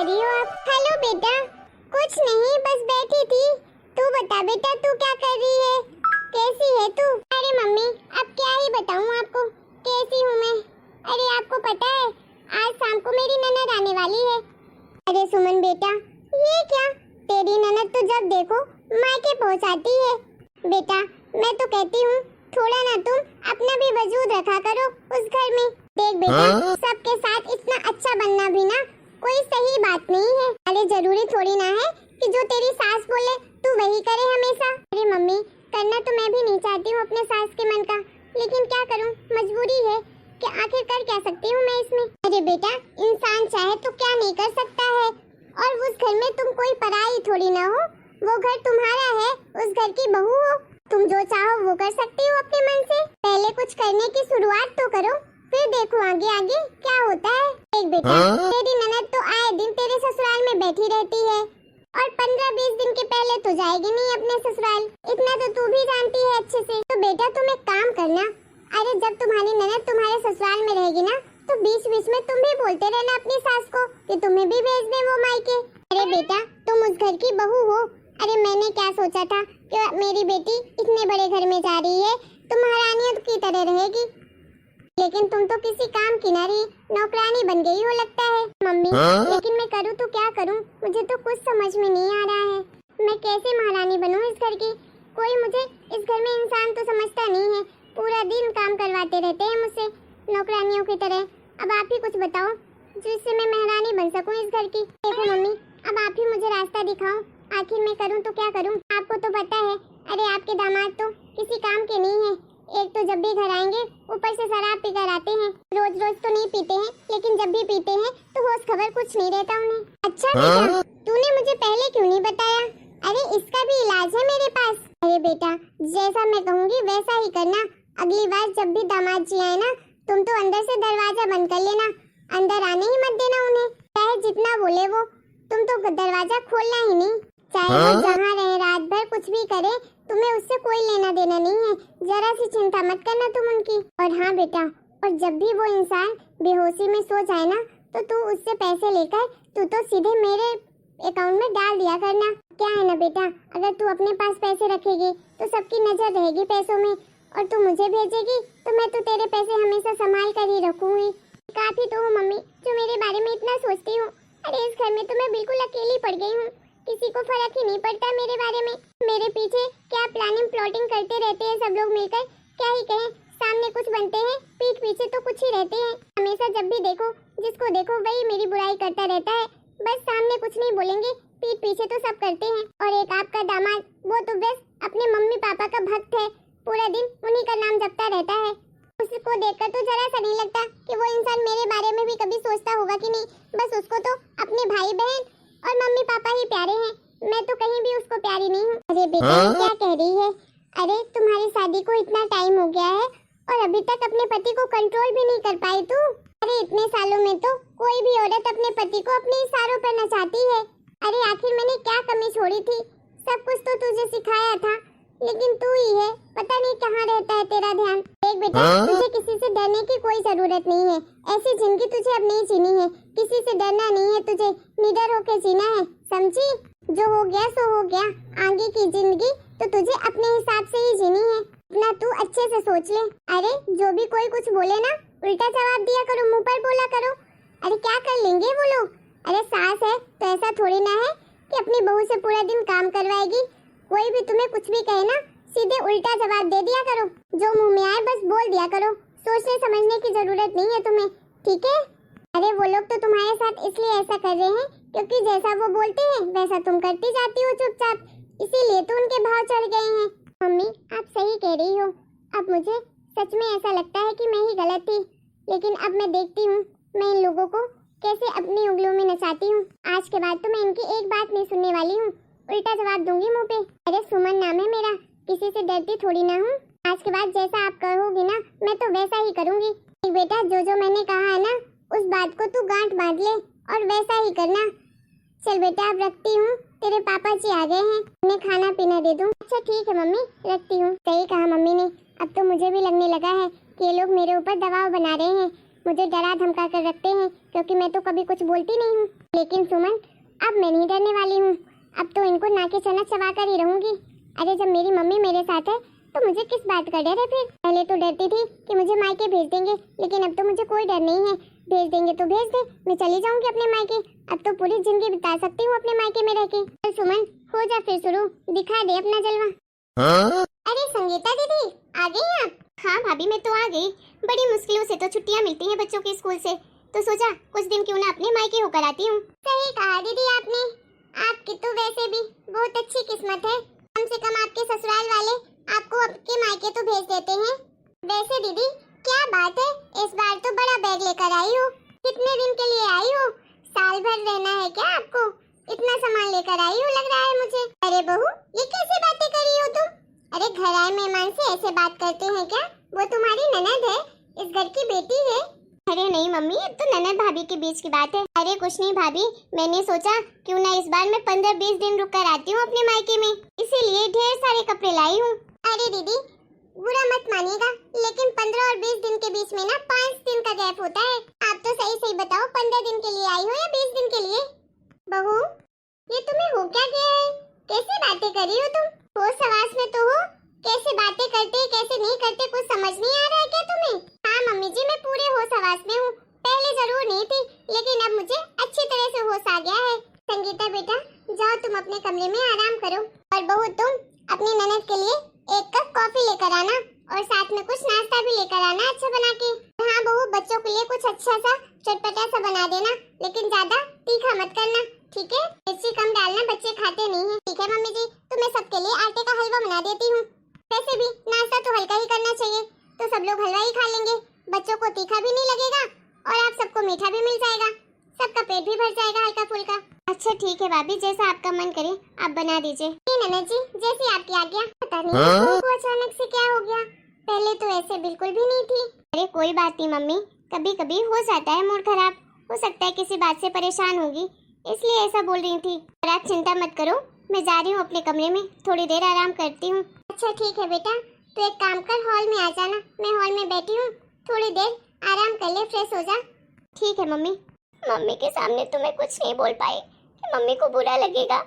कर रही हो आप? हेलो बेटा। कुछ नहीं, बस बैठी थी। तू बता बेटा, तू क्या कर रही है? कैसी है तू? अरे मम्मी, अब क्या ही बताऊं आपको, कैसी हूँ मैं। अरे आपको पता है, आज शाम को मेरी ननद आने वाली है। अरे सुमन बेटा, ये क्या? तेरी ननद तो जब देखो मायके पहुंचाती है। बेटा मैं तो कहती हूँ, थोड़ा ना तुम अपना भी वजूद रखा करो उस घर में। देख बेटा, सबके साथ इतना अच्छा बनना भी ना कोई सही बात नहीं है। अरे जरूरी थोड़ी ना है कि जो तेरी सास बोले तू वही करे हमेशा। अरे मम्मी, करना तो मैं भी नहीं चाहती हूँ अपने सास के मन का, लेकिन क्या करूँ, मजबूरी है कि आखिर कर क्या सकती हूँ मैं इसमें। अरे बेटा, इंसान चाहे तो क्या नहीं कर सकता है, और उस घर में तुम कोई पराई थोड़ी ना हो। वो घर तुम्हारा है, उस घर की बहू हो। तुम जो चाहो वो कर सकती हो अपने मन से। पहले कुछ करने की शुरुआत तो करो, फिर देखो आगे आगे क्या होता है। एक बेटा, तेरी ननद तो आए दिन तेरे ससुराल में बैठी रहती है, और 15-20 दिन के पहले तो जाएगी नहीं अपने ससुराल। इतना तो तू भी जानती है अच्छे से। तो बेटा तुम एक काम करना, अरे जब तुम्हारी ननद तुम्हारे ससुराल में रहेगी ना, तो बीच बीच में तुम भी बोलते रहना अपनी सास को कि तुम्हें भी भेज दे वो मायके। अरे बेटा, तुम उस घर की बहू हो। अरे मैंने क्या सोचा था कि मेरी बेटी इतने बड़े घर में जा रही है तो महारानियों की तरह रहेगी, लेकिन तुम तो किसी काम की ना रही, नौकरानी बन गई हो लगता है। मम्मी, लेकिन मैं करूँ तो क्या करूँ, मुझे तो कुछ समझ में नहीं आ रहा है। मैं कैसे महारानी बनूँ इस घर की? कोई मुझे इस घर में इंसान तो समझता नहीं है। पूरा दिन काम करवाते रहते हैं मुझसे नौकरानियों की तरह। अब आप ही कुछ बताओ जिससे मैं महारानी बन सकूँ इस घर की। देखो मम्मी, अब आप ही मुझे रास्ता दिखाओ, आखिर मैं करूँ तो क्या करूँ? आपको तो पता है, अरे आपके दामाद तो किसी काम के नहीं है। एक तो जब भी घर आएंगे ऊपर से शराब पीकर आते हैं। रोज रोज तो नहीं पीते हैं, लेकिन जब भी पीते हैं तो होश खबर कुछ नहीं रहता उन्हें। अच्छा बेटा, तूने मुझे पहले क्यों नहीं बताया? अरे इसका भी इलाज है मेरे पास। अरे बेटा, जैसा मैं कहूँगी वैसा ही करना। अगली बार जब भी दामाद जी आए ना, तुम तो अंदर से दरवाजा बंद कर लेना, अंदर आने ही मत देना उन्हें। चाहे जितना बोले वो, तुम तो दरवाजा खोलना ही नहीं। चाहे वो जहाँ रहे, रात भर कुछ भी करे, तुम्हें उससे कोई लेना देना नहीं है। जरा सी चिंता मत करना तुम उनकी। और हाँ बेटा, और जब भी वो इंसान बेहोशी में सो जाए ना, तो तू उससे पैसे लेकर तू तो सीधे मेरे अकाउंट में डाल दिया करना। क्या है ना बेटा, अगर तू अपने पास पैसे रखेगी तो सबकी नजर रहेगी पैसों में, और तू मुझे भेजेगी तो मैं तो तेरे पैसे हमेशा संभाल कर ही रखूंगी। काफी तो हूँ मम्मी, जो मेरे बारे में इतना सोचती हूँ। अरे इस घर में तो मैं बिल्कुल अकेली पड़ गई हूँ, किसी को फर्क ही नहीं पड़ता मेरे बारे में। मेरे पीछे क्या प्लानिंग प्लॉटिंग करते रहते हैं सब लोग मिलकर। क्या ही कहें, सामने कुछ बनते हैं, पीठ पीछे तो कुछ ही रहते हैं। हमेशा जब भी देखो, जिसको देखो वही मेरी बुराई करता रहता है। बस सामने कुछ नहीं बोलेंगे, पीठ पीछे तो सब करते हैं। और एक आपका दामाद, वो तो बस अपने मम्मी पापा का भक्त है, पूरा दिन उन्हीं का नाम जपता रहता है। उसको देखकर तो जरा सा नहीं लगता कि वो इंसान मेरे बारे में भी कभी सोचता होगा कि नहीं। बस उसको तो अपने भाई बहन और मम्मी पापा ही प्यारे हैं, मैं तो कहीं भी उसको प्यारी नहीं हूँ। अरे बेटा क्या कह रही है? अरे तुम्हारी शादी को इतना टाइम हो गया है और अभी तक अपने पति को कंट्रोल भी नहीं कर पाई तू। अरे इतने सालों में तो कोई भी औरत अपने पति को अपने इशारों पर नचाती है। अरे आखिर मैंने क्या कमी छोड़ी थी? सब कुछ तो तुझे सिखाया था, लेकिन तू ही है, पता नहीं कहाँ रहता है तेरा ध्यान। देख बेटा, तुझे किसी से डरने की कोई जरूरत नहीं है। ऐसी जिंदगी तुझे अब नहीं जीनी है, किसी से डरना नहीं है तुझे, निडर होकर जीना है, समझी? जो हो गया सो हो गया, आगे की जिंदगी तो तुझे अपने हिसाब से ही जीनी है। अपना तू अच्छे से सोच ले। अरे जो भी कोई कुछ बोले ना, उल्टा जवाब दिया करो, मुँह पर बोला करो। अरे क्या कर लेंगे वो लोग? अरे सास है तो ऐसा थोड़ी ना है कि अपनी बहू से पूरा दिन काम करवाएगी। कोई भी तुम्हें कुछ भी कहे ना, सीधे उल्टा जवाब दे दिया करो, जो मुंह में आए बस बोल दिया करो। सोचने समझने की जरूरत नहीं है तुम्हें, ठीक है? अरे वो लोग तो तुम्हारे साथ इसलिए ऐसा कर रहे हैं क्योंकि जैसा वो बोलते हैं वैसा तुम करती जाती हो चुपचाप, इसीलिए तो उनके भाव चढ़ गए हैं। मम्मी आप सही कह रही हो। अब मुझे सच में ऐसा लगता है कि मैं ही गलत थी, लेकिन अब मैं देखती हूँ मैं इन लोगों को कैसे अपनी उंगलियों में नचाती हूँ। आज के बाद तो मैं इनकी एक बात नहीं सुनने वाली हूँ, उल्टा जवाब दूंगी मुंह पे। अरे सुमन नाम है मेरा, किसी से डरती थोड़ी ना हूँ। आज के बाद जैसा आप कहोगी ना, मैं तो वैसा ही करूँगी। बेटा जो जो मैंने कहा है ना, उस बात को तू गांठ बांध ले और वैसा ही करना। चल बेटा अब रखती हूँ, तेरे पापा जी आ गए हैं, उन्हें खाना पीना दे दूँ। अच्छा ठीक है मम्मी, रखती हूँ। सही कहा मम्मी ने, अब तो मुझे भी लगने लगा है कि ये लोग मेरे ऊपर दबाव बना रहे हैं मुझे डरा धमका कर रखते हैं, क्योंकि मैं तो कभी कुछ बोलती नहीं हूँ। लेकिन सुमन, अब मैं नहीं डरने वाली हूँ। अब तो इनको नाके चना चबा कर ही रहूंगी। अरे जब मेरी मम्मी मेरे साथ है तो मुझे किस बात का डर है फिर? पहले तो डरती थी कि मुझे मायके भेज देंगे, लेकिन अब तो मुझे कोई डर नहीं है। भेज देंगे तो भेज दे, मैं चली जाऊंगी अपने मायके। अब तो पूरी जिंदगी बिता सकती हूँ अपने मायके में रह के। चल सुमन, हो जा फिर शुरू, दिखा दे अपना जलवा। अरे संगीता दीदी, आ गई आप? हाँ भाभी, मैं तो आ गई। बड़ी मुश्किलों से तो छुट्टियाँ मिलती हैं बच्चों के स्कूल से, तो सोचा कुछ दिन क्यों ना अपने मायके होकर आती हूँ। सही कहा दीदी आपने, आपकी तो वैसे भी बहुत अच्छी किस्मत है। कम से कम आपके ससुराल वाले आपको आपके मायके तो भेज देते हैं। वैसे दीदी क्या बात है, इस बार तो बड़ा बैग लेकर आई हो। कितने दिन के लिए आई हो? साल भर रहना है क्या आपको? इतना सामान लेकर आई हो लग रहा है मुझे। अरे बहू, ये कैसे बातें कर रही हो तुम? अरे घर आए मेहमान से ऐसे बात करते हैं क्या? वो तुम्हारी ननद है, इस घर की बेटी है। अरे नहीं मम्मी, ये तो ननद भाभी के बीच की बात है। अरे कुछ नहीं भाभी, मैंने सोचा क्यों ना इस बार मैं 15-20 दिन रुक कर आती हूँ अपने मायके में, इसीलिए ढेर सारे कपड़े लाई हूँ। अरे दीदी बुरा मत मानिएगा, लेकिन 15 और 20 दिन के बीच में ना 5 दिन का गैप होता है। आप तो सही सही बताओ, 15 दिन के लिए आई हो या 20 दिन के लिए? बहू, ये तुम्हें हो क्या गया है? कैसी बातें कर रही हो तुम? होश हवास में तो हो? कैसे बातें करते कैसे नहीं करते कुछ समझ नहीं आ रहा है क्या तुम्हें? हाँ मम्मी जी, मैं पूरे होश हवास में हूँ। पहले जरूर नहीं थी, लेकिन अब मुझे अच्छी तरह से होश आ गया है। संगीता बेटा, जाओ तुम अपने कमरे में आराम करो, और बहू तुम अपनी ननद के लिए 1 कप कॉफी लेकर आना, और साथ में कुछ नाश्ता भी लेकर आना अच्छा बना के। हाँ बहू, बच्चों के लिए कुछ अच्छा सा चटपटा सा बना देना, लेकिन ज्यादा तीखा मत करना, ठीक है? मिर्ची कम डालना, बच्चे खाते नहीं हैं। ठीक है मम्मी जी, तो मैं सबके लिए आटे का हलवा बना देती हूँ। वैसे भी नाश्ता तो हल्का ही करना चाहिए, तो सब लोग हलवा ही खा लेंगे। बच्चों को तीखा भी नहीं लगेगा और आप सबको मीठा भी मिल जाएगा, सबका पेट भी भर जाएगा हल्का फुल्का। अच्छा ठीक है भाभी, जैसा आपका मन करे आप बना दीजिए। ननद जी, जैसी आपकी आज्ञा। पता नहीं वो अचानक से क्या हो गया, पहले तो ऐसे बिल्कुल भी नहीं थी। अरे कोई बात नहीं मम्मी, कभी कभी हो जाता है मूड खराब, हो सकता है किसी बात से परेशान होगी, इसलिए ऐसा बोल रही थी। और आप चिंता मत करो, मैं जा रही हूँ अपने कमरे में, थोड़ी देर आराम करती हूँ। अच्छा ठीक है बेटा, तो एक काम कर, हॉल में आ जाना, मैं हॉल में बैठी हूँ, थोड़ी देर आराम कर ले, फ्रेश हो जा। ठीक है मम्मी। मम्मी के सामने तो मैं कुछ नहीं बोल पाई, मम्मी को बुरा लगेगा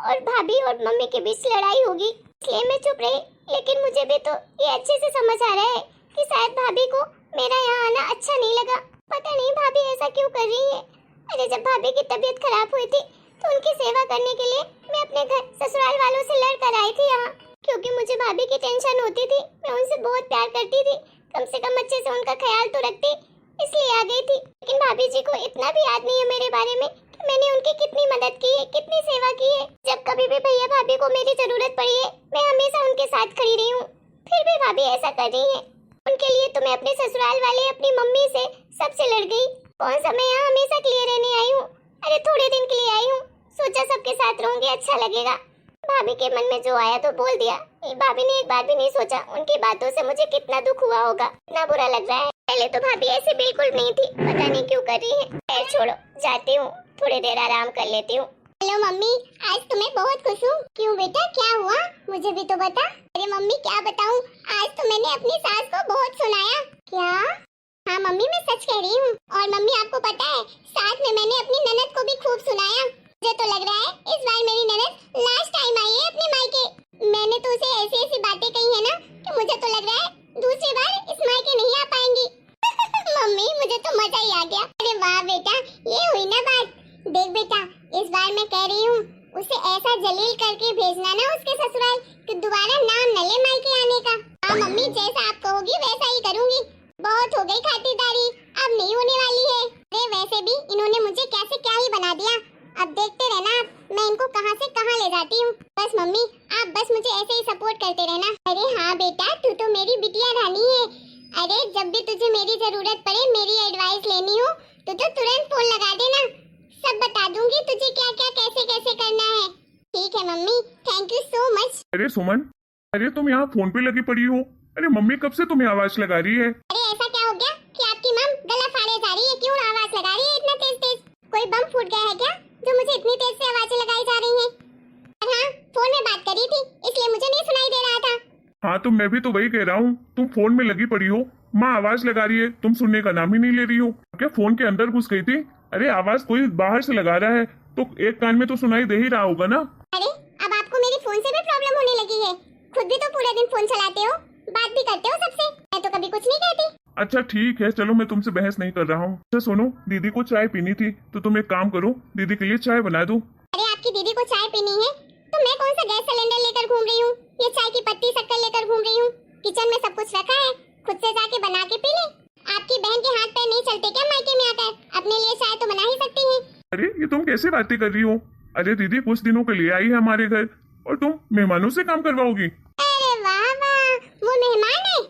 और भाभी और मम्मी के बीच लड़ाई होगी, इसलिए मैं चुप रही। लेकिन मुझे भी तो ये अच्छे से समझ आ रहा है कि शायद भाभी को मेरा यहाँ आना अच्छा नहीं लगा। पता नहीं भाभी ऐसा क्यों कर रही है। अरे जब भाभी की तबीयत खराब हुई थी तो उनकी सेवा करने के लिए मैं अपने घर ससुराल वालों से लड़ कर आई थी यहाँ, क्योंकि मुझे भाभी की टेंशन होती थी। मैं उनसे बहुत प्यार करती थी, कम से कम अच्छे से उनका ख्याल तो रखती, इसलिए आ गई थी। लेकिन भाभी जी को इतना भी याद नहीं है मेरे बारे में कि मैंने उनकी कितनी मदद की है, कितनी सेवा की है। जब कभी भी भैया भाभी को मेरी जरूरत पड़ी है, मैं हमेशा उनके साथ खड़ी रही हूँ, फिर भी भाभी ऐसा कर रही है। उनके लिए तो मैं अपने ससुराल वाले, अपनी मम्मी से, सबसे लड़ गई। कौन सा मैं यहाँ हमेशा के लिए रहने आई हूँ? अरे थोड़े दिन के लिए आई हूँ, सोचा सबके साथ रहूंगी, अच्छा लगेगा। भाभी के मन में जो आया तो बोल दिया। भाभी ने एक बार भी नहीं सोचा उनकी बातों से मुझे कितना दुख हुआ होगा, इतना बुरा लग रहा है। पहले तो भाभी ऐसे बिल्कुल नहीं थी, पता नहीं क्यों कर रही है। खैर छोड़ो, जाती हूँ, थोड़ी देर आराम कर लेती हूँ। हेलो मम्मी, आज तो मैं बहुत खुश हूँ। क्यों बेटा, क्या हुआ? मुझे भी तो बता। अरे मम्मी क्या बताऊँ, आज तो मैंने अपनी सास को बहुत सुनाया। क्या? हाँ मम्मी, मैं सच कह रही हूँ। और मम्मी आपको पता है, साथ में मैंने अपनी ननद को भी खूब सुनाया। मुझे तो लग रहा है इस बार मेरी ननद लास्ट टाइम आई है अपने मायके। मैंने तो उसे ऐसी ऐसी बातें कही है ना कि मुझे तो लग रहा है दूसरी बार इस मायके नहीं आ पाएंगी। मम्मी मुझे तो मजा ही आ गया। अरे वाह बेटा, ये हुई ना बात। देख बेटा, इस बार मैं कह रही हूँ उसे ऐसा जलील करके भेजना ना उसके ससुराल कि दोबारा नाम न ले मायके आने का। हाँ मम्मी, जैसा आप कहोगी वैसा ही करूँगी। बहुत हो गई खातिरदारी, अब नहीं होने वाली है। अरे वैसे भी इन्होंने मुझे कैसे क्या ही बना दिया। अब देखते रहना मैं इनको कहां से कहां ले जाती हूँ। बस मम्मी, आप बस मुझे ऐसे ही सपोर्ट करते रहना। अरे हाँ बेटा, तू तो मेरी बिटिया रानी है। अरे जब भी तुझे मेरी जरूरत पड़े, मेरी एडवाइस लेनी हो तो तुरंत फोन लगा देना, सब बता दूंगी तुझे क्या क्या कैसे कैसे करना है। ठीक है mummy, thank you so much. अरे सुमन, अरे तुम यहाँ फोन पे लगी पड़ी हो? अरे मम्मी कब से तुम्हें आवाज लगा रही है? अरे ऐसा क्या हो गया कि आपकी मम गला फाड़े जा रही है? क्यों आवाज लगा रही है इतना तेज तेज? कोई बम फूट गया है क्या जो मुझे इतनी तेज से आवाजें लगाई जा रही हैं? हाँ, फोन में बात कर रही थी इसलिए मुझे नहीं सुनाई दे रहा था। हाँ तो मैं भी तो वही कह रहा हूँ, तुम फोन में लगी पड़ी हो, माँ आवाज लगा रही है, तुम सुनने का नाम ही नहीं ले रही हो। क्या फोन के अंदर घुस गई थी? अरे आवाज कोई बाहर से लगा रहा है तो एक कान में तो सुनाई दे ही रहा होगा ना। अरे अब आपको मेरे फोन से भी प्रॉब्लम होने लगी है? खुद भी तो पूरा दिन फोन चलाते हो, बात भी करते हो सबसे, मैं तो कभी कुछ नहीं कहती। अच्छा ठीक है, चलो मैं तुमसे बहस नहीं कर रहा हूँ। अच्छा सुनो, दीदी को चाय पीनी थी तो तुम एक काम करो, दीदी के लिए चाय बना दो। अरे आपकी दीदी को चाय पीनी है तो मैं कौन सा गैस सिलेंडर लेकर घूम रही हूँ, ये चाय की पत्ती शक्कर लेकर घूम रही हूँ। किचन में सब कुछ रखा है, खुद से जाके बना के पी ले। आपकी बहन के हाथ पैर नहीं चलते क्या मायके में आकर? अपने लिए चाय तो बना ही सकती हैं। अरे ये तुम कैसे बातें कर रही हो? अरे दीदी कुछ दिनों के लिए आई है हमारे घर और तुम मेहमानों से काम करवाओगी? अरे वाह वाह, वो मेहमान है?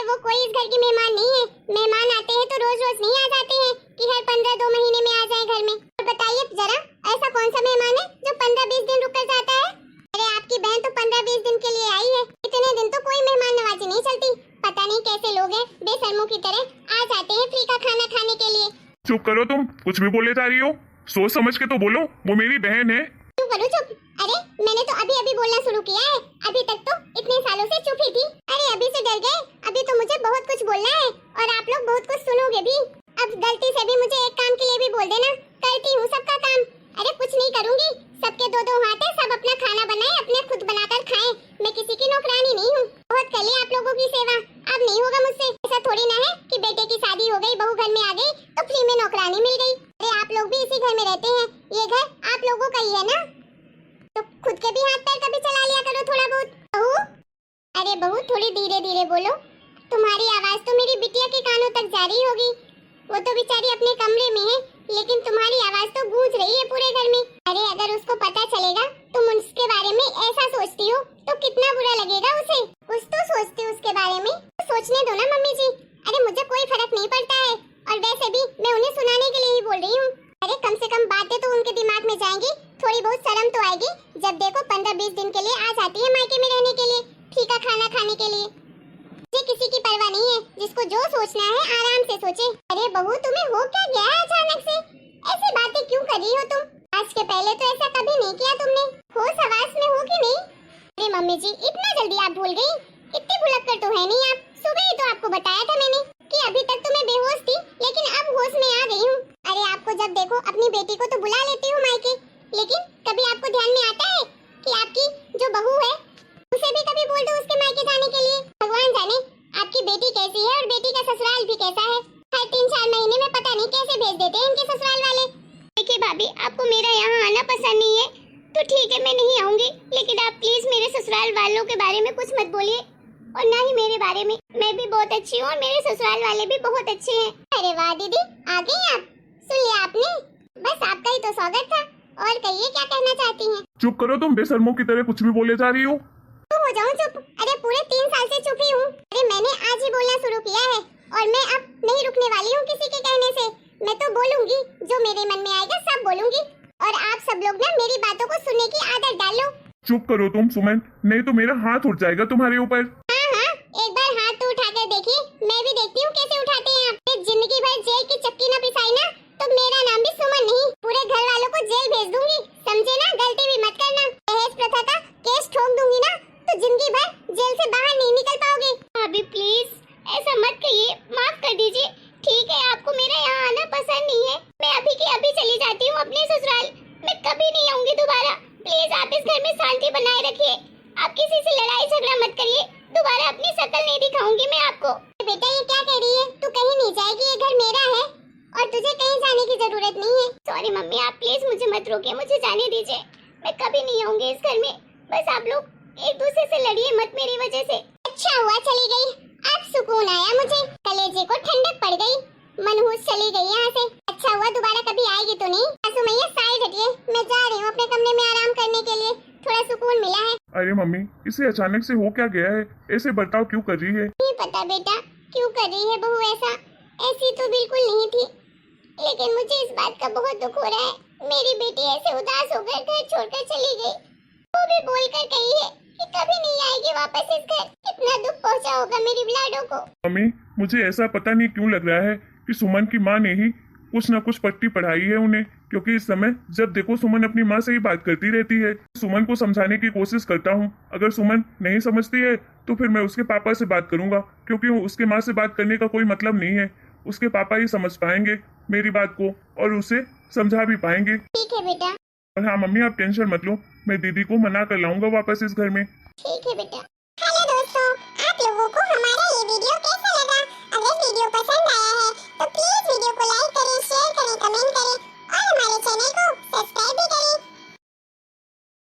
वो कोई इस घर की मेहमान नहीं है। मेहमान आते हैं तो रोज रोज नहीं आ जाते हैं कि हर 15-2 महीने में आ जाए घर में। और बताइए जरा, ऐसा कौन सा मेहमान है जो 15-20 दिन रुक कर जाता है? अरे आपकी बहन तो 15-20 दिन के लिए आई है, इतने दिन तो कोई मेहमान नवाजी नहीं चलती। पता नहीं कैसे लोग हैं, बेशर्मों की तरह आ जाते हैं फ्री का खाना खाने के लिए। चुप करो, तुम कुछ भी बोले जा रही हो, सोच समझ के तो बोलो, वो मेरी बहन है। क्यों करूं चुप? अरे मैंने तो अभी अभी बोलना शुरू किया है, अभी तक तो इतने सालों से चुप ही थी। अरे अभी से डर गए? अभी तो मुझे बहुत कुछ बोलना है और आप लोग बहुत कुछ सुनोगे भी। अब गलती से भी मुझे एक काम के लिए भी बोल देना, करती हूँ सबका काम। अरे कुछ नहीं करूँगी, सबके 2-2 हाथ है, सब अपना खाना बनाए, अपने खुद बनाकर खाएं। मैं किसी की नौकरानी नहीं हूँ, बहुत कर ली आप लोगों की सेवा, अब नहीं होगा मुझसे। ऐसा थोड़ी ना है कि बेटे की शादी हो गई, बहू घर में आ गई तो फ्री में नौकरानी मिल गई। अरे आप लोग भी इसी घर में रहते हैं, ये घर आप लोगों का ही है ना, तो खुद के भी हाथ पैर कभी चला लिया करो थोड़ा बहुत। बहू, अरे बहू थोड़ी धीरे धीरे बोलो, तुम्हारी आवाज तो मेरी बिटिया के कानों तक जा रही होगी। वो तो बेचारी अपने कमरे में है, लेकिन तुम्हारी आवाज तो गूंज रही है पूरे घर में। अरे अगर उसको पता चलेगा तुम उसके बारे में ऐसा सोचती हो तो कितना बुरा लगेगा उसे। कुछ तो सोचती हो उसके बारे में, तो सोचने दो ना मम्मी जी। अरे मुझे कोई फर्क नहीं पड़ता है, और वैसे भी मैं उन्हें सुनाने के लिए ही बोल रही हूँ। अरे कम से कम बातें तो उनके दिमाग में जाएंगी, थोड़ी बहुत शर्म तो आएगी जब देखो 15-20 दिन के लिए आ जाती है मायके में रहने के लिए, फीका खाना खाने के लिए। मुझे किसी की परवाह नहीं है, जिसको जो सोचना है आराम से सोचे। अरे बहू तुम्हें हो क्या गया है अचानक से? ऐसी बातें क्यों कर रही हो तुम? आज के पहले तो ऐसा कभी नहीं किया तुमने, होश हवास में हो कि नहीं? अरे मम्मी जी इतना जल्दी आप भूल गई? इतनी भुलक्कड़ तो है नहीं आप, सुबह ही तो आपको बताया था मैंने कि अभी तक तो मैं बेहोश थी लेकिन अब होश में आ गई हूँ। अरे आपको जब देखो अपनी बेटी को तो बुला लेती हूँ मायके, लेकिन कभी आपको ध्यान में आता है कि आपकी जो बहू है उसे भी कभी बोल दो उसके मायके जाने के लिए? भगवान जाने आपकी बेटी कैसी है और बेटी का ससुराल भी कैसा है। हर 3-4 महीने में पता नहीं कैसे भेज देते हैं इनके ससुराल वाले। देखिए भाभी, आपको मेरा यहाँ आना पसंद नहीं है तो ठीक है मैं नहीं आऊंगी, लेकिन आप प्लीज मेरे ससुराल वालों के बारे में कुछ मत बोलिए और ना ही मेरे बारे में। मैं भी बहुत अच्छी हूँ और मेरे ससुराल वाले भी बहुत अच्छे हैं। अरे वाह दीदी, आ गई आप, सुन लिया आपने? बस आपका ही तो स्वागत था, और कहिए क्या कहना चाहती हैं? चुप करो, तुम बेशर्मों की तरह कुछ भी बोले जा रही हो। तो हो जाऊं चुप? अरे पूरे 3 साल से चुप ही हूँ। अरे मैंने आज ही बोलना शुरू किया है और मैं अब नहीं रुकने वाली हूँ किसी के कहने से। मैं तो बोलूंगी, जो मेरे मन में आएगा सब बोलूंगी, और आप सब लोग ना मेरी बातों को सुनने की आदत डालो। चुप करो तुम सुमन, नहीं तो मेरा हाथ उठ जाएगा तुम्हारे ऊपर। हाँ हाँ, एक बार हाथ तो उठा कर देखिए, मैं भी देखती हूँ कैसे उठाते हैं आप। जिंदगी भर जेल की चक्की न पिसाई ना तो मेरा नाम भी सुमन नहीं, पूरे घर वालों को जेल भेज दूंगी, समझे ना? गलती भी मत करना, दहेज प्रथा का केस ठोक दूंगी ना तो जिंदगी भर जेल से बाहर नहीं निकल पाओगे। भाभी प्लीज ऐसा मत कहिए, माफ कर दीजिए। ठीक है आपको मेरा यहाँ आना पसंद नहीं है, मैं अभी की अभी चली जाती हूँ अपने ससुराल, मैं कभी नहीं आऊंगी दोबारा। प्लीज आप इस घर में शांति बनाए रखिए, आप किसी से लड़ाई झगड़ा मत करिए, दोबारा अपनी शक्ल नहीं दिखाऊंगी मैं आपको। बेटा ये क्या कह रही है? तू कहीं नहीं जाएगी, ये घर मेरा है और तुझे कहीं जाने की जरूरत नहीं है। सॉरी मम्मी, आप प्लीज मुझे मत रोकिए, मुझे जाने दीजिए, मैं कभी नहीं आऊंगी इस घर में। बस आप लोग एक दूसरे से लड़िए मत मेरी वजह से। अच्छा हुआ चली गई, आज सुकून आया मुझे, कलेजे को ठंडक पड़ गई, मनहूस चली गई यहाँ से। अच्छा हुआ दोबारा कभी आएगी तो नहीं। सुमैया साइड हटिए, मैं जा रही हूँ अपने कमरे में आराम करने के लिए, थोड़ा सुकून मिला है। अरे मम्मी, इसे अचानक से हो क्या गया है? ऐसे बर्ताव क्यों कर रही है? नहीं पता बेटा क्यों कर रही है बहू ऐसा, ऐसी तो बिल्कुल नहीं थी, लेकिन मुझे इस बात का बहुत दुख हो रहा है। मेरी बेटी ऐसे उदास होकर घर छोड़कर चली गई, वो भी बोलकर गई है कि कभी नहीं आएगी वापस इस घर। कितना दुख पहुंचा होगा मेरी ब्लाडो को। मम्मी, मुझे ऐसा पता नहीं क्यों लग रहा है कि सुमन की माँ ने ही कुछ ना कुछ पट्टी पढ़ाई है उन्हें, क्योंकि इस समय जब देखो सुमन अपनी माँ से ही बात करती रहती है। सुमन को समझाने की कोशिश करता हूँ, अगर सुमन नहीं समझती है तो फिर मैं उसके पापा से बात करूंगा, क्योंकि उसके माँ से बात करने का कोई मतलब नहीं है। उसके पापा ही समझ पाएंगे मेरी बात को और उसे समझा भी पाएंगे। ठीक है बेटा। और हाँ मम्मी, आप टेंशन मत लो, मैं दीदी को मना कर लाऊंगा वापस इस घर में। ठीक है बेटा।